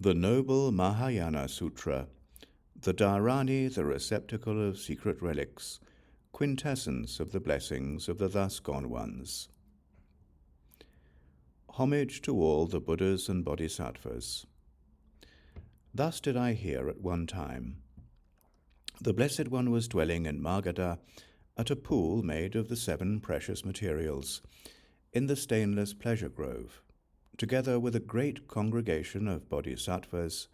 The noble Mahāyāna Sūtra, the Dhāraṇī, the receptacle of secret relics, quintessence of the blessings of the thus gone ones. Homage to all the Buddhas and Bodhisattvas. Thus did I hear at one time. The Blessed One was dwelling in Magadha at a pool made of the 7 precious materials, in the stainless pleasure grove, together with a great congregation of bodhisattvas,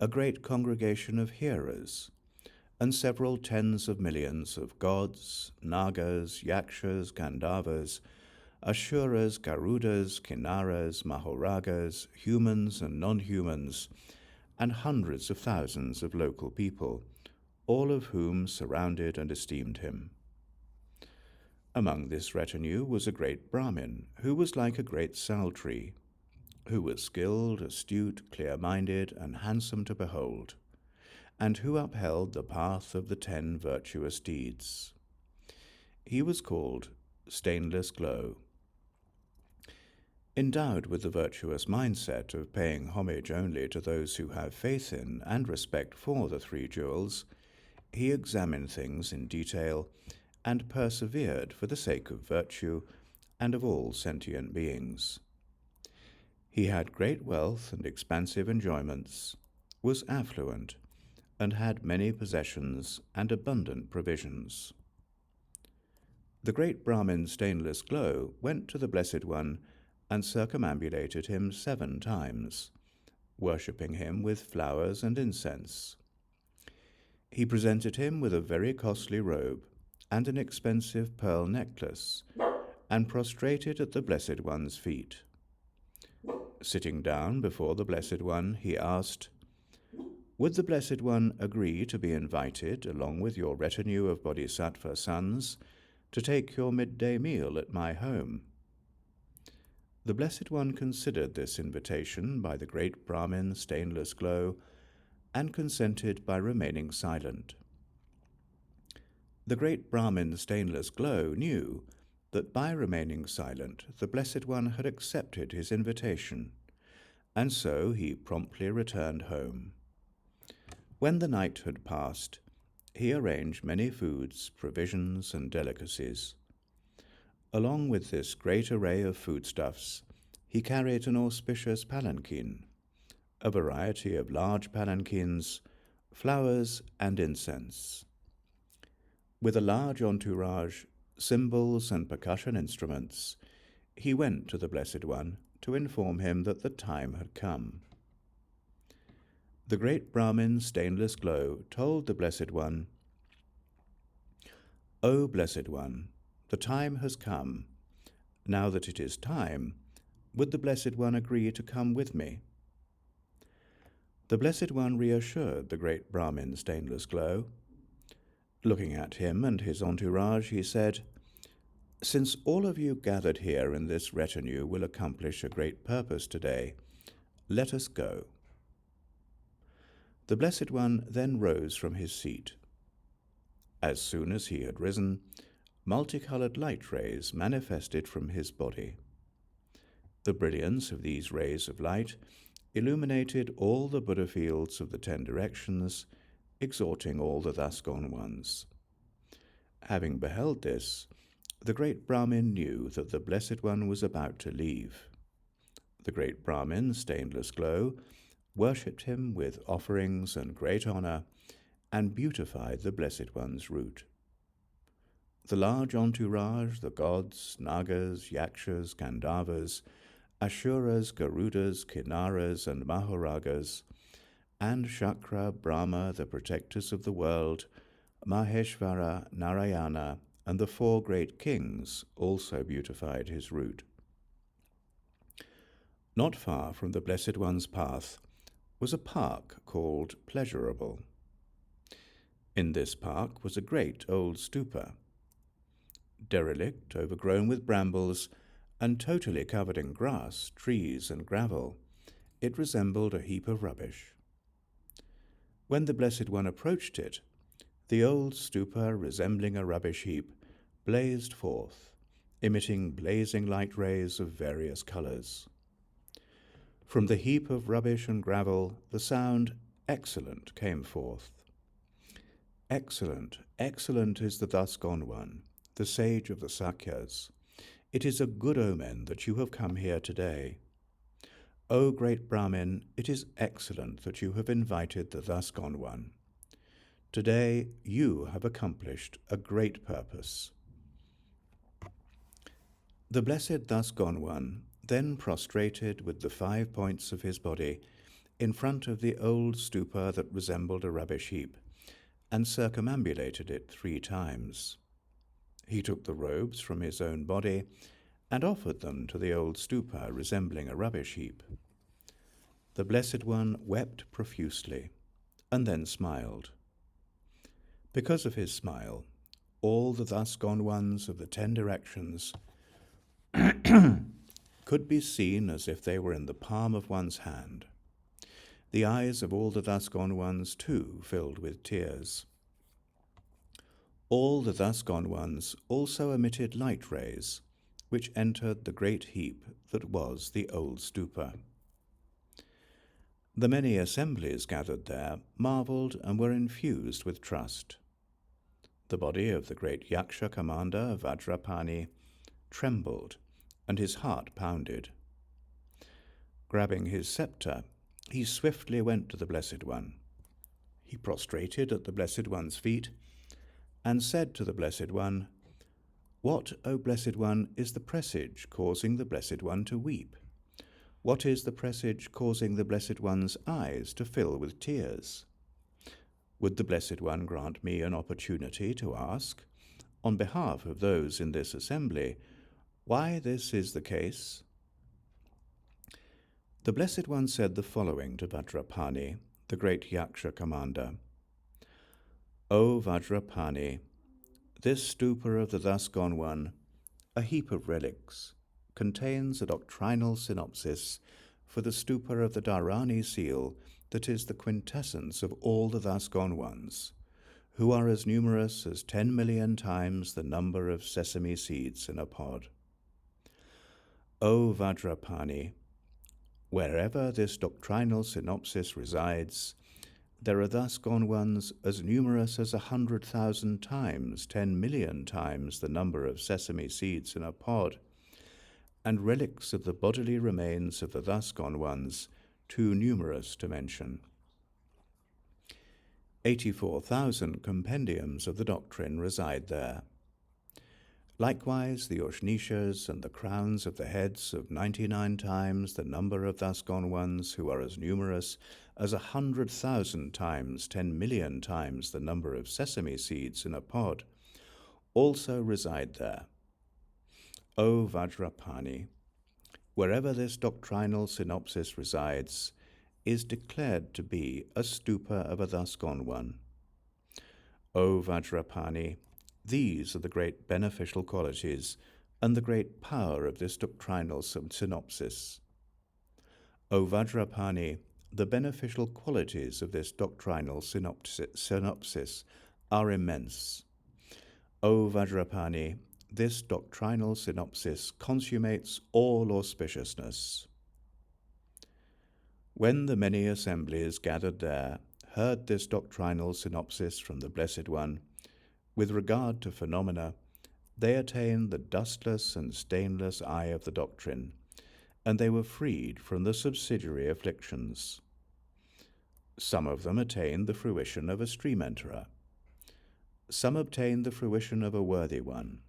a great congregation of hearers, and several tens of millions of gods, nagas, yakshas, gandharvas, asuras, garudas, kinnaras, mahoragas, humans and non-humans, and hundreds of thousands of local people, all of whom surrounded and esteemed him. Among this retinue was a great Brahmin, who was like a great sal tree, who was skilled, astute, clear-minded, and handsome to behold, and who upheld the path of the 10 virtuous deeds. He was called Stainless Glow. Endowed with the virtuous mindset of paying homage only to those who have faith in and respect for the 3 jewels, he examined things in detail and persevered for the sake of virtue and of all sentient beings. He had great wealth and expansive enjoyments, was affluent, and had many possessions and abundant provisions. The great Brahmin Stainless Glow went to the Blessed One and circumambulated him 7 times, worshipping him with flowers and incense. He presented him with a very costly robe and an expensive pearl necklace, and prostrated at the Blessed One's feet. Sitting down before the Blessed One, he asked, "Would the Blessed One agree to be invited, along with your retinue of bodhisattva sons, to take your midday meal at my home?" The Blessed One considered this invitation by the great Brahmin Stainless Glow, and consented by remaining silent. The great Brahmin Stainless Glow knew that by remaining silent the Blessed One had accepted his invitation, and so he promptly returned home. When the night had passed, he arranged many foods, provisions, and delicacies. Along with this great array of foodstuffs, he carried an auspicious palanquin, a variety of large palanquins, flowers, and incense. With a large entourage, cymbals, and percussion instruments, he went to the Blessed One to inform him that the time had come. The great Brahmin Stainless Glow told the Blessed One, "O Blessed One, the time has come. Now that it is time, would the Blessed One agree to come with me?" The Blessed One reassured the great Brahmin Stainless Glow. Looking at him and his entourage, he said, "Since all of you gathered here in this retinue will accomplish a great purpose today, let us go." The Blessed One then rose from his seat. As soon as he had risen, multicolored light rays manifested from his body. The brilliance of these rays of light illuminated all the Buddha fields of the 10 directions, exhorting all the thus gone ones. Having beheld this, the great Brahmin knew that the Blessed One was about to leave. The great Brahmin Stainless Glow worshipped him with offerings and great honor, and beautified the Blessed One's route. The large entourage, the gods, nagas, yakshas, gandharvas, asuras, garudas, kinnaras, and mahoragas, and Shakra, Brahma, the protectors of the world, Maheshvara, Narayana, and the 4 great kings also beautified his route. Not far from the Blessed One's path was a park called Pleasurable. In this park was a great old stūpa. Derelict, overgrown with brambles, and totally covered in grass, trees, and gravel, it resembled a heap of rubbish. When the Blessed One approached it, the old stūpa, resembling a rubbish heap, blazed forth, emitting blazing light rays of various colors. From the heap of rubbish and gravel, the sound excellent came forth. Excellent, excellent is the thus gone one, the sage of the Sakyas. It is a good omen that you have come here today. O great Brahmin, it is excellent that you have invited the thus gone one. Today you have accomplished a great purpose. The blessed thus gone one then prostrated with the 5 points of his body in front of the old stūpa that resembled a rubbish heap, and circumambulated it 3 times. He took the robes from his own body and offered them to the old stūpa resembling a rubbish heap. The Blessed One wept profusely, and then smiled. Because of his smile, all the thus gone ones of the 10 directions could be seen as if they were in the palm of one's hand. The eyes of all the thus gone ones, too, filled with tears. All the thus gone ones also emitted light rays, which entered the great heap that was the old stūpa. The many assemblies gathered there marveled and were infused with trust. The body of the great Yaksha commander, Vajrapani, trembled, and his heart pounded. Grabbing his scepter, he swiftly went to the Blessed One. He prostrated at the Blessed One's feet and said to the Blessed One, "What, O Blessed One, is the presage causing the Blessed One to weep? What is the presage causing the Blessed One's eyes to fill with tears? Would the Blessed One grant me an opportunity to ask, on behalf of those in this assembly, why this is the case?" The Blessed One said the following to Vajrapani, the great Yaksha commander. O Vajrapani, this stūpa of the thus gone one, a heap of relics, contains a doctrinal synopsis for the stūpa of the Dharaṇī seal that is the quintessence of all the thus gone ones, who are as numerous as 10 million times the number of sesame seeds in a pod. O Vajrapani, wherever this doctrinal synopsis resides, there are thus gone ones as numerous as 100,000 times 10 million times the number of sesame seeds in a pod, and relics of the bodily remains of the thus gone ones too numerous to mention. 84,000 compendiums of the doctrine reside there. Likewise, the Ushnishas and the crowns of the heads of 99 times the number of thus gone ones, who are as numerous as 100,000 times 10 million times the number of sesame seeds in a pod, also reside there. O Vajrapani, wherever this doctrinal synopsis resides, is declared to be a stūpa of a thus gone one. O Vajrapani, these are the great beneficial qualities and the great power of this doctrinal synopsis. O Vajrapani, the beneficial qualities of this doctrinal synopsis are immense. O Vajrapani, this doctrinal synopsis consummates all auspiciousness. When the many assemblies gathered there heard this doctrinal synopsis from the Blessed One, with regard to phenomena, they attained the dustless and stainless eye of the doctrine, and they were freed from the subsidiary afflictions. Some of them attained the fruition of a stream enterer. Some obtained the fruition of a worthy one.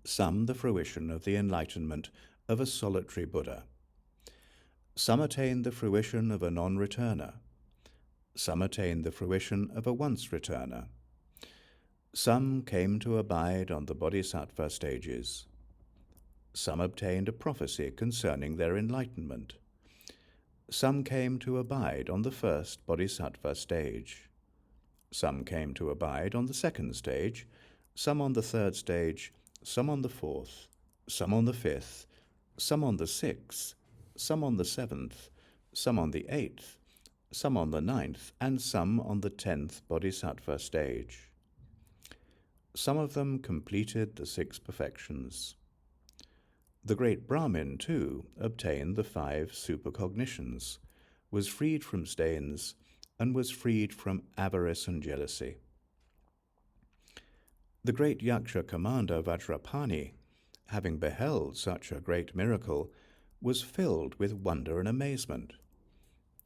Some the fruition of the enlightenment of a solitary Buddha. Some attained the fruition of a non-returner. Some attained the fruition of a once-returner. Some came to abide on the bodhisattva stages. Some obtained a prophecy concerning their enlightenment. Some came to abide on the first bodhisattva stage. Some came to abide on the second stage, some on the third stage, some on the fourth, some on the fifth, some on the sixth, some on the seventh, some on the eighth, some on the ninth, and some on the 10th bodhisattva stage. Some of them completed the 6 perfections. The great Brahmin, too, obtained the 5 supercognitions, was freed from stains, and was freed from avarice and jealousy. The great Yaksha commander Vajrapani, having beheld such a great miracle, was filled with wonder and amazement.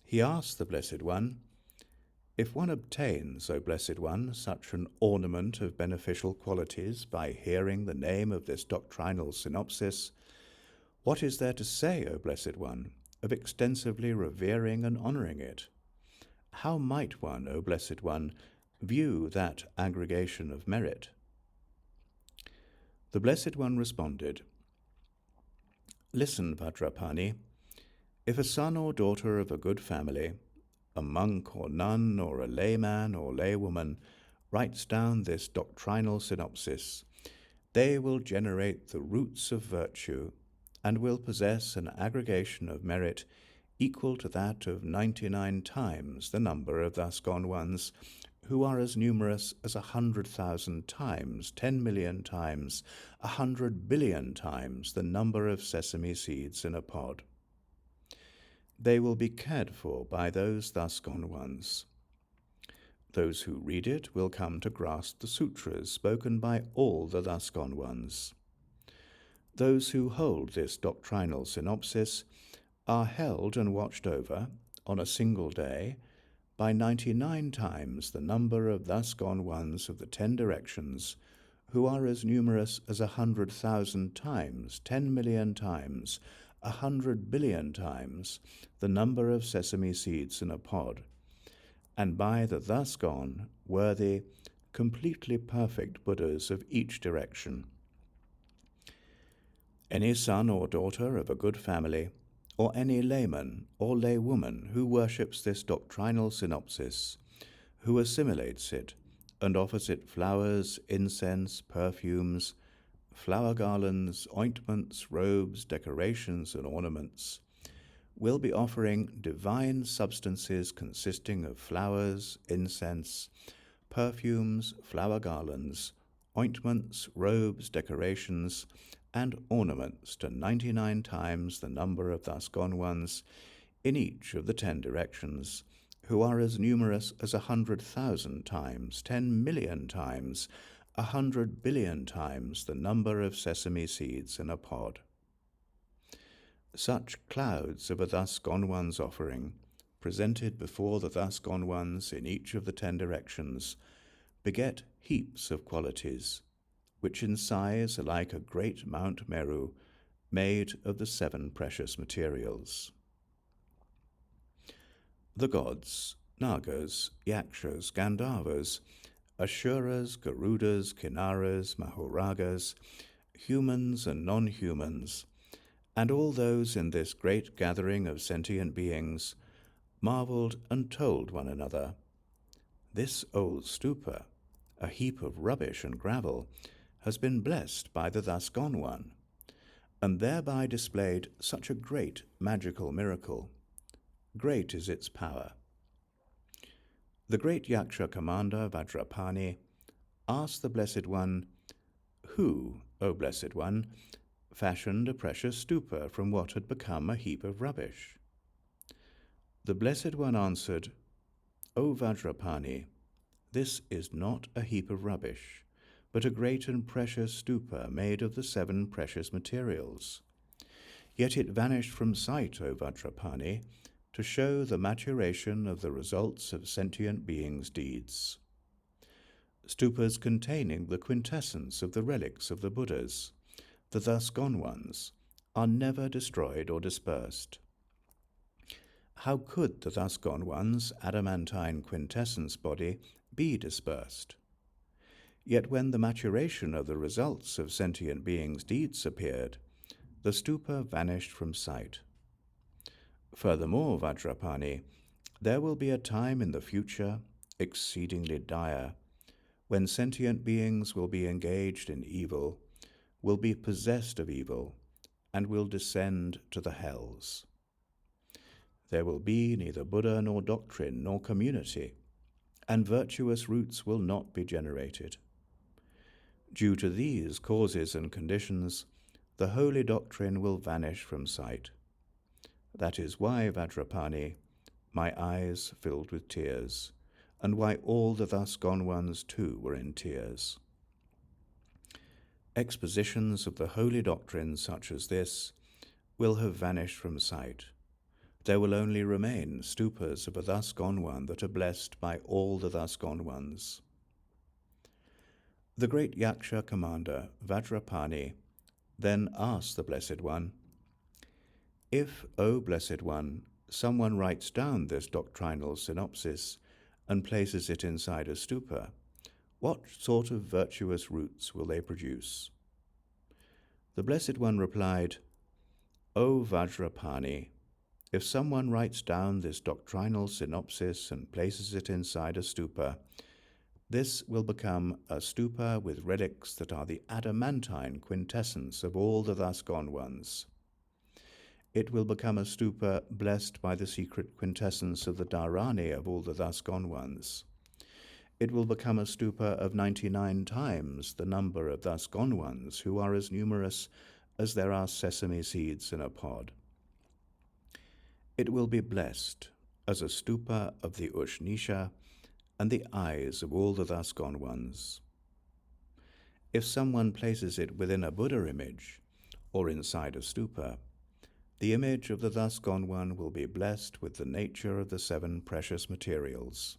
He asked the Blessed One, "If one obtains, O Blessed One, such an ornament of beneficial qualities by hearing the name of this doctrinal synopsis, what is there to say, O Blessed One, of extensively revering and honoring it? How might one, O Blessed One, view that aggregation of merit?" The Blessed One responded, "Listen, Vajrapani, if a son or daughter of a good family, a monk or nun or a layman or laywoman, writes down this doctrinal synopsis, they will generate the roots of virtue and will possess an aggregation of merit equal to that of 99 times the number of thus gone ones, who are as numerous as 100,000 times, 10 million times, 100 billion times the number of sesame seeds in a pod. They will be cared for by those thus gone ones. Those who read it will come to grasp the sutras spoken by all the thus gone ones. Those who hold this doctrinal synopsis are held and watched over, on a single day, by 99 times the number of thus gone ones of the 10 directions, who are as numerous as 100,000 times, 10 million times, 100 billion times the number of sesame seeds in a pod, and by the thus gone, worthy, completely perfect Buddhas of each direction. Any son or daughter of a good family, or any layman or laywoman who worships this doctrinal synopsis, who assimilates it and offers it flowers, incense, perfumes, flower garlands, ointments, robes, decorations, and ornaments, will be offering divine substances consisting of flowers, incense, perfumes, flower garlands, ointments, robes, decorations, and ornaments to 99 times the number of thus gone ones in each of the 10 directions, who are as numerous as 100,000 times, 10 million times, 100 billion times the number of sesame seeds in a pod. Such clouds of a thus gone one's offering, presented before the thus gone ones in each of the 10 directions, beget heaps of qualities, which in size are like a great Mount Meru, made of the 7 precious materials. The gods, Nagas, Yakshas, Gandharvas, Ashuras, Garudas, Kinnaras, Mahoragas, humans and non-humans, and all those in this great gathering of sentient beings, marveled and told one another, "This old stūpa, a heap of rubbish and gravel, has been blessed by the thus gone one, and thereby displayed such a great magical miracle. Great is its power." The great Yaksha commander Vajrapani asked the Blessed One, "Who, O Blessed One, fashioned a precious stūpa from what had become a heap of rubbish?" The Blessed One answered, "O Vajrapani, this is not a heap of rubbish, but a great and precious stūpa made of the 7 precious materials. Yet it vanished from sight, O Vajrapani, to show the maturation of the results of sentient beings' deeds. Stūpas containing the quintessence of the relics of the Buddhas, the thus gone ones, are never destroyed or dispersed. How could the thus gone one's adamantine quintessence body be dispersed? Yet when the maturation of the results of sentient beings' deeds appeared, the stūpa vanished from sight. Furthermore, Vajrapani, there will be a time in the future, exceedingly dire, when sentient beings will be engaged in evil, will be possessed of evil, and will descend to the hells. There will be neither Buddha nor doctrine nor community, and virtuous roots will not be generated. Due to these causes and conditions, the holy doctrine will vanish from sight. That is why, Vajrapani, my eyes filled with tears, and why all the thus gone ones too were in tears. Expositions of the holy doctrine such as this will have vanished from sight. There will only remain stūpas of a thus gone one that are blessed by all the thus gone ones. The great Yaksha commander, Vajrapani, then asked the Blessed One, "If, O Blessed One, someone writes down this doctrinal synopsis and places it inside a stūpa, what sort of virtuous roots will they produce?" The Blessed One replied, "O Vajrapani, if someone writes down this doctrinal synopsis and places it inside a stūpa, this will become a stūpa with relics that are the adamantine quintessence of all the thus gone ones. It will become a stūpa blessed by the secret quintessence of the Dhāraṇī of all the thus gone ones. It will become a stūpa of 99 times the number of thus gone ones, who are as numerous as there are sesame seeds in a pod. It will be blessed as a stūpa of the Ushnisha and the eyes of all the thus gone ones. If someone places it within a Buddha image or inside a stūpa, the image of the thus gone one will be blessed with the nature of the 7 precious materials.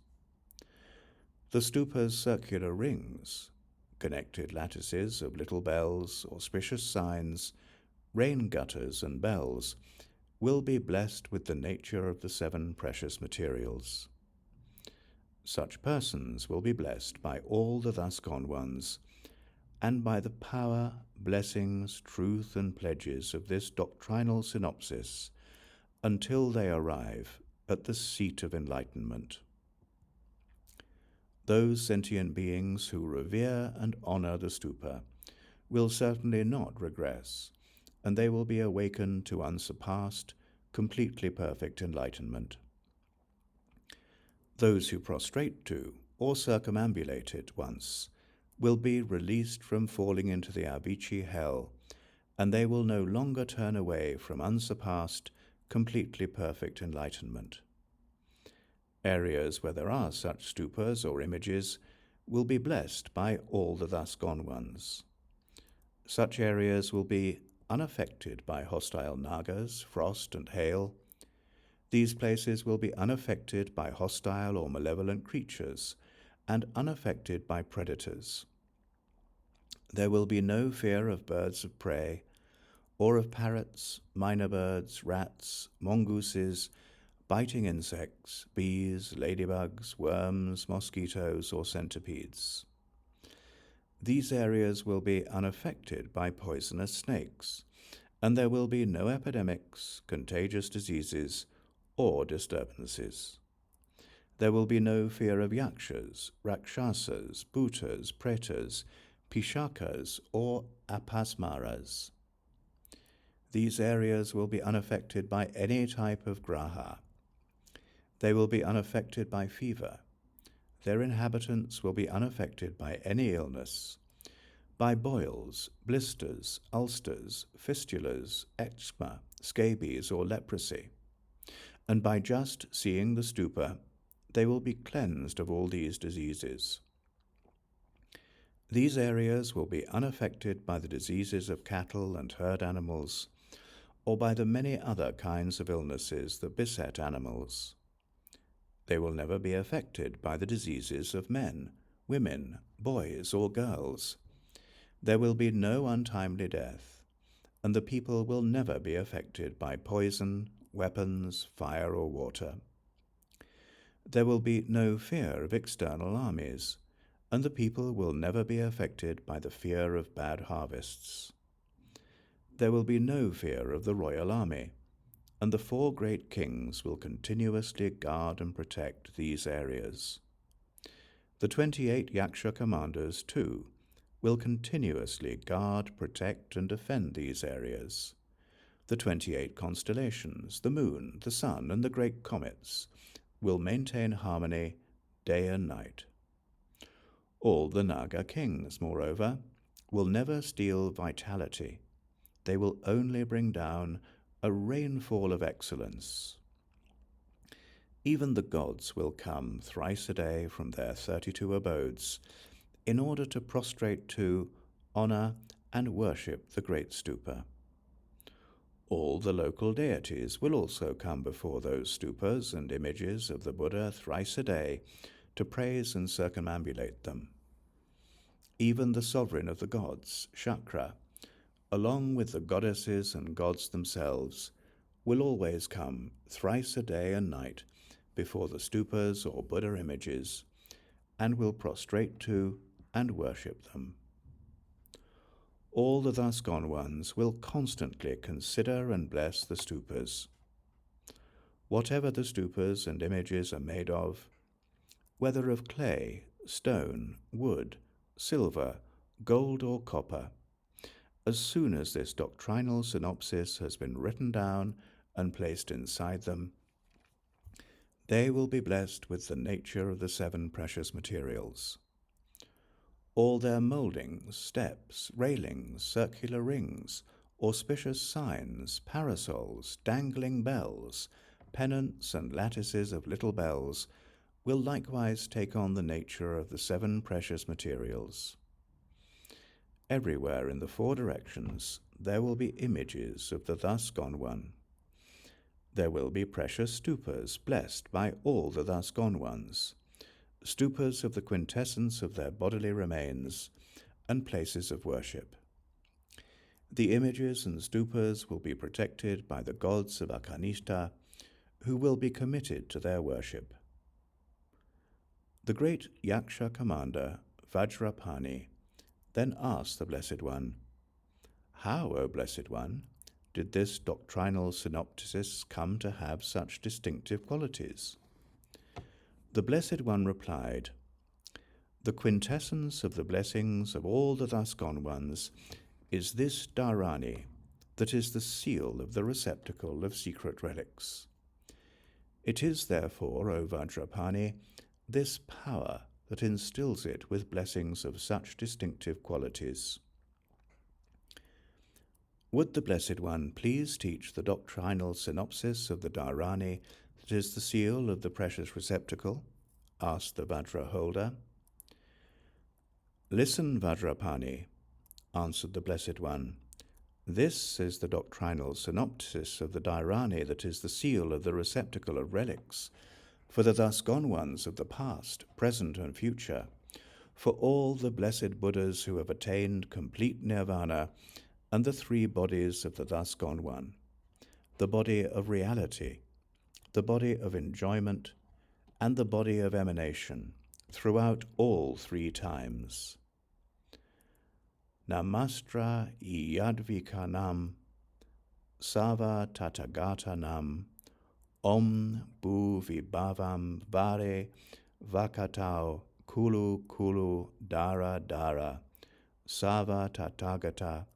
The stūpa's circular rings, connected lattices of little bells, auspicious signs, rain gutters and bells, will be blessed with the nature of the 7 precious materials. Such persons will be blessed by all the thus gone ones, and by the power, blessings, truth, and pledges of this doctrinal synopsis, until they arrive at the seat of enlightenment. Those sentient beings who revere and honor the stūpa will certainly not regress, and they will be awakened to unsurpassed, completely perfect enlightenment. Those who prostrate to or circumambulate it once will be released from falling into the Avicii hell, and they will no longer turn away from unsurpassed, completely perfect enlightenment. Areas where there are such stūpas or images will be blessed by all the thus gone ones. Such areas will be unaffected by hostile nagas, frost, and hail. These places will be unaffected by hostile or malevolent creatures, and unaffected by predators. There will be no fear of birds of prey, or of parrots, minor birds, rats, mongooses, biting insects, bees, ladybugs, worms, mosquitoes, or centipedes. These areas will be unaffected by poisonous snakes, and there will be no epidemics, contagious diseases, or disturbances. There will be no fear of yakshas, rakshasas, bhutas, pretas, pishakas, or apasmaras. These areas will be unaffected by any type of graha. They will be unaffected by fever. Their inhabitants will be unaffected by any illness, by boils, blisters, ulcers, fistulas, eczema, scabies, or leprosy. And by just seeing the stūpa, they will be cleansed of all these diseases. These areas will be unaffected by the diseases of cattle and herd animals, or by the many other kinds of illnesses that beset animals. They will never be affected by the diseases of men, women, boys, or girls. There will be no untimely death, and the people will never be affected by poison, weapons, fire, or water. There will be no fear of external armies, and the people will never be affected by the fear of bad harvests. There will be no fear of the royal army, and the 4 great kings will continuously guard and protect these areas. The 28 Yaksha commanders, too, will continuously guard, protect, and defend these areas. The 28 constellations, the moon, the sun, and the great comets will maintain harmony day and night. All the Naga kings, moreover, will never steal vitality, they will only bring down a rainfall of excellence. Even the gods will come thrice a day from their 32 abodes in order to prostrate to, honor, and worship the great stūpa. All the local deities will also come before those stūpas and images of the Buddha thrice a day to praise and circumambulate them. Even the sovereign of the gods, Shakra, along with the goddesses and gods themselves, will always come thrice a day and night before the stūpas or Buddha images, and will prostrate to and worship them. All the thus gone ones will constantly consider and bless the stūpas. Whatever the stūpas and images are made of, whether of clay, stone, wood, silver, gold, or copper, as soon as this doctrinal synopsis has been written down and placed inside them, they will be blessed with the nature of the 7 precious materials. All their mouldings, steps, railings, circular rings, auspicious signs, parasols, dangling bells, pennants, and lattices of little bells will likewise take on the nature of the 7 precious materials. Everywhere in the 4 directions there will be images of the thus gone one. There will be precious stūpas blessed by all the thus gone ones, stūpas of the quintessence of their bodily remains, and places of worship. The images and stūpas will be protected by the gods of Akanishta, who will be committed to their worship. The great Yaksha commander, Vajrapani, then asked the Blessed One, "How, O Blessed One, did this doctrinal synopsis come to have such distinctive qualities?" The Blessed One replied, "The quintessence of the blessings of all the thus gone ones is this Dhāraṇī, that is the seal of the receptacle of secret relics. It is therefore, O Vajrapani, this power that instills it with blessings of such distinctive qualities." Would the Blessed One please teach the doctrinal synopsis of the Dhāraṇī that is the seal of the precious receptacle? Asked the Vajra holder. "Listen, Vajrapani," answered the Blessed One. "This is the doctrinal synopsis of the Dhāraṇī that is the seal of the receptacle of relics, for the thus gone ones of the past, present, and future, for all the blessed Buddhas who have attained complete nirvana, and the 3 bodies of the thus gone one, the body of reality, the body of enjoyment, and the body of emanation, throughout all 3 times. Namastra yadvikanam sava tatagatanam om bu vibhavam vare vakatau kulu kulu dara dara sava tatagata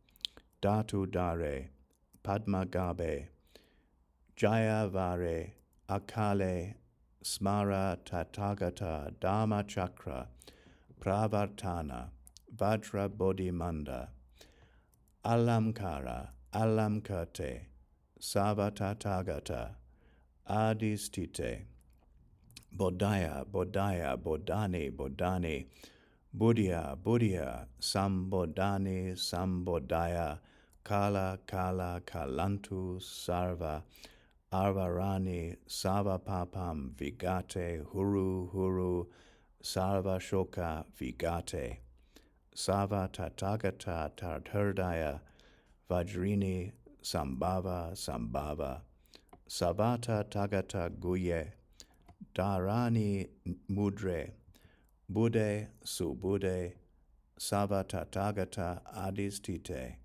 datu dare padmagabe jaya vare akale smara tatagata dharma chakra pravartana vajra bodhimanda alamkara alamkate sava tatagata adistite bodhaya bodhaya bodhani bodhani buddhya buddhya sambodhani sambodhaya kala kala kalantu sarva arvarani sarva papam vigate huru huru sarva shoka vigate sarva tatagata tarthardaya vajrini sambhava sambhava savata tagata guye Dhāraṇī mudre buddhe subuddhe savata tagata adistite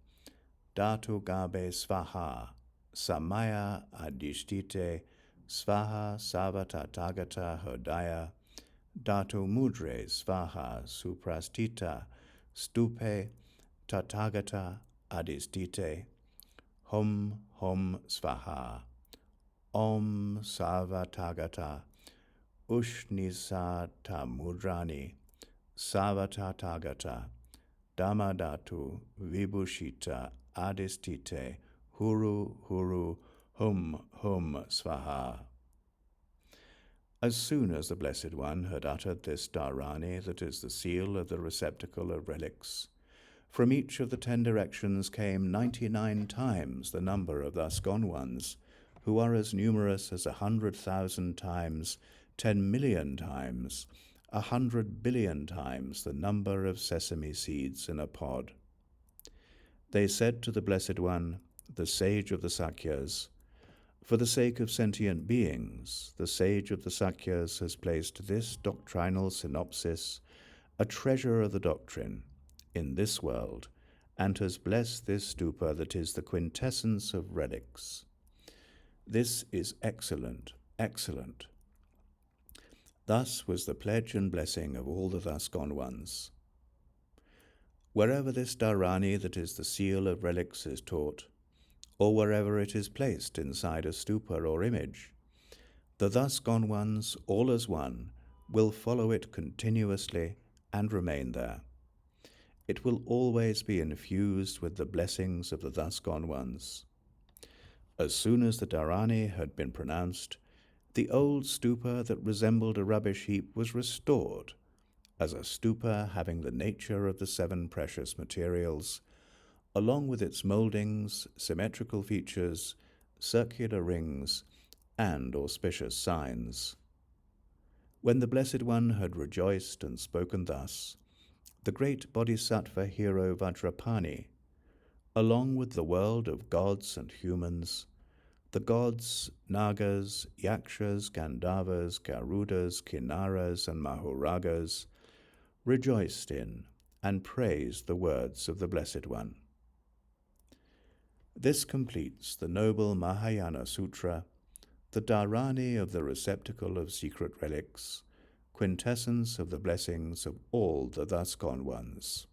dhatu gabe svaha samaya adistite svaha savata tagata hridaya dhatu mudre svaha suprastita stupe tatagata adistite hum hum svaha om savatagata Ushnisata mudrani savatagata dhamadatu vibhushita adistite, huru, huru, hum, hum, svaha. As soon as the Blessed One had uttered this Dhāraṇī, that is the seal of the receptacle of relics, from each of the 10 directions came 99 times the number of thus gone ones, who are as numerous as 100,000 times, 10 million times, 100 billion times the number of sesame seeds in a pod. They said to the Blessed One, the sage of the Sakyas, for the sake of sentient beings, the sage of the Sakyas has placed this doctrinal synopsis, a treasure of the doctrine, in this world, and has blessed this stūpa that is the quintessence of relics. This is excellent, excellent. Thus was the pledge and blessing of all the thus gone ones. Wherever this Dhāraṇī, that is the seal of relics, is taught, or wherever it is placed inside a stūpa or image, the thus gone ones, all as one, will follow it continuously and remain there. It will always be infused with the blessings of the thus gone ones. As soon as the Dhāraṇī had been pronounced, the old stūpa that resembled a rubbish heap was restored, as a stūpa having the nature of the 7 precious materials, along with its mouldings, symmetrical features, circular rings, and auspicious signs. When the Blessed One had rejoiced and spoken thus, the great bodhisattva hero Vajrapani, along with the world of gods and humans, the gods, nagas, yakshas, gandharvas, garudas, kinnaras, and mahuragas, rejoiced in and praised the words of the Blessed One. This completes the noble Mahāyāna Sūtra, the Dhāraṇī of the receptacle of secret relics, quintessence of the blessings of all the thus gone ones.